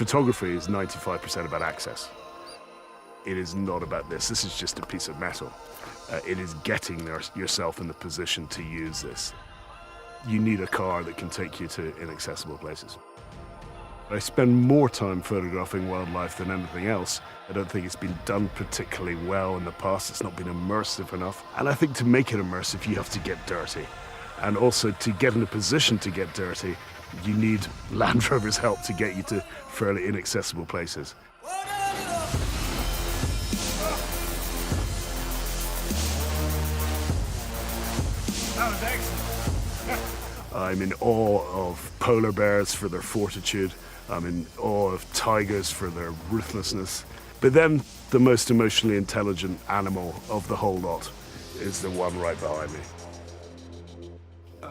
Photography is 95% about access. It is not about this. This is just a piece of metal. It is getting yourself in the position to use this. You need a car that can take you to inaccessible places. I spend more time photographing wildlife than anything else. I don't think it's been done particularly well in the past. It's not been immersive enough. And I think to make it immersive, you have to get dirty. And also to get in a position to get dirty, you need Land Rover's help to get you to fairly inaccessible places. That was excellent. I'm in awe of polar bears for their fortitude. I'm in awe of tigers for their ruthlessness. But then the most emotionally intelligent animal of the whole lot is the one right behind me.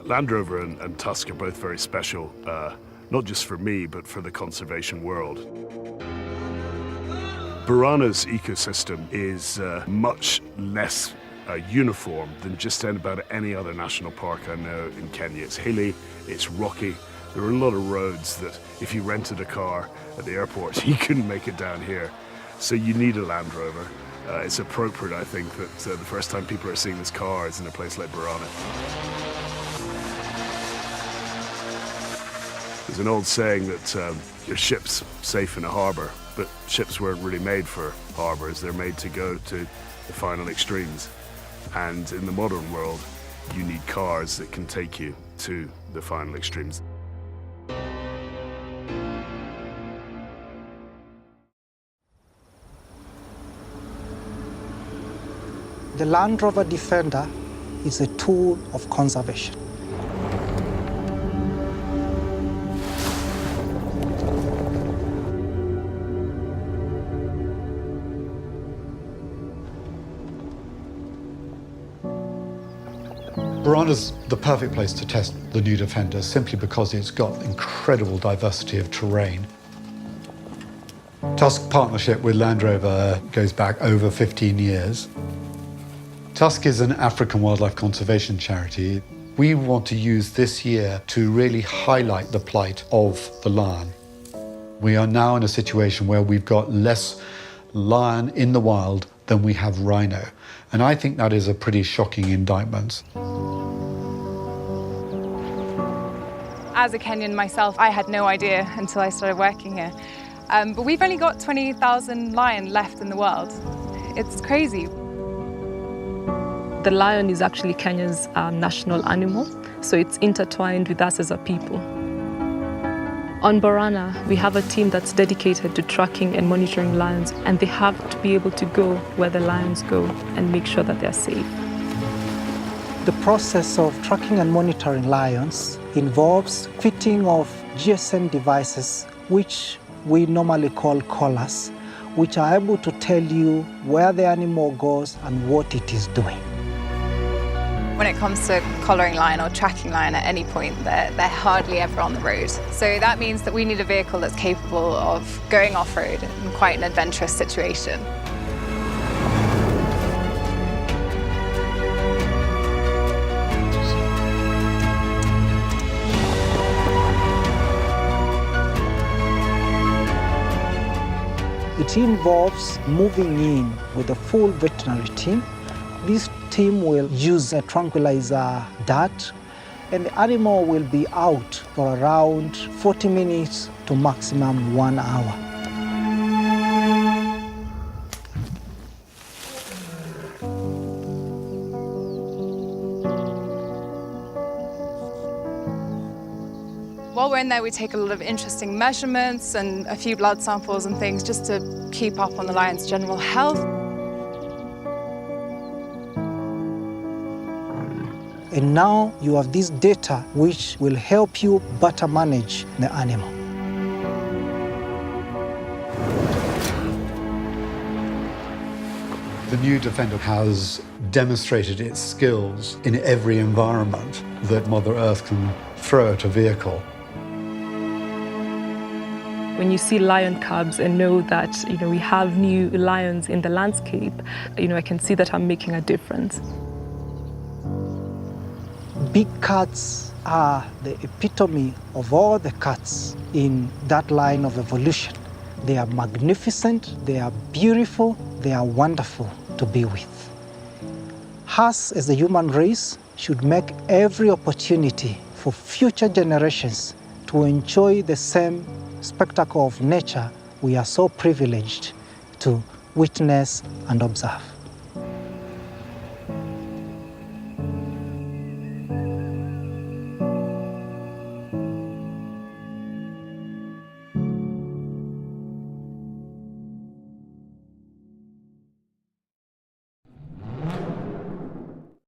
Land Rover and Tusk are both very special, not just for me, but for the conservation world. Borana's ecosystem is much less uniform than just about any other national park I know in Kenya. It's hilly, it's rocky. There are a lot of roads that if you rented a car at the airport, you couldn't make it down here. So you need a Land Rover. It's appropriate, I think, that the first time people are seeing this car is in a place like Borana. There's an old saying that your ship's safe in a harbour, but ships weren't really made for harbours. They're made to go to the final extremes. And in the modern world, you need cars that can take you to the final extremes. The Land Rover Defender is a tool of conservation. Borana's the perfect place to test the new Defender simply because it's got incredible diversity of terrain. Tusk partnership with Land Rover goes back over 15 years. Tusk is an African wildlife conservation charity. We want to use this year to really highlight the plight of the lion. We are now in a situation where we've got less lion in the wild than we have rhino. And I think that is a pretty shocking indictment. As a Kenyan myself, I had no idea until I started working here. But we've only got 20,000 lion left in the world. It's crazy. The lion is actually Kenya's national animal, so it's intertwined with us as a people. On Borana, we have a team that's dedicated to tracking and monitoring lions, and they have to be able to go where the lions go and make sure that they're safe. The process of tracking and monitoring lions involves fitting of GSM devices, which we normally call collars, which are able to tell you where the animal goes and what it is doing. When it comes to collaring lion or tracking lion at any point, they're hardly ever on the road. So that means that we need a vehicle that's capable of going off-road in quite an adventurous situation. It involves moving in with a full veterinary team. This team will use a tranquilizer dart, and the animal will be out for around 40 minutes to maximum 1 hour. While we're in there, we take a lot of interesting measurements and a few blood samples and things just to keep up on the lion's general health. And now you have this data which will help you better manage the animal. The new Defender has demonstrated its skills in every environment that Mother Earth can throw at a vehicle. When you see lion cubs and know that we have new lions in the landscape, I can see that I'm making a difference. Big cats are the epitome of all the cats in that line of evolution. They are magnificent, they are beautiful, they are wonderful to be with. Us as the human race should make every opportunity for future generations to enjoy the same spectacle of nature we are so privileged to witness and observe.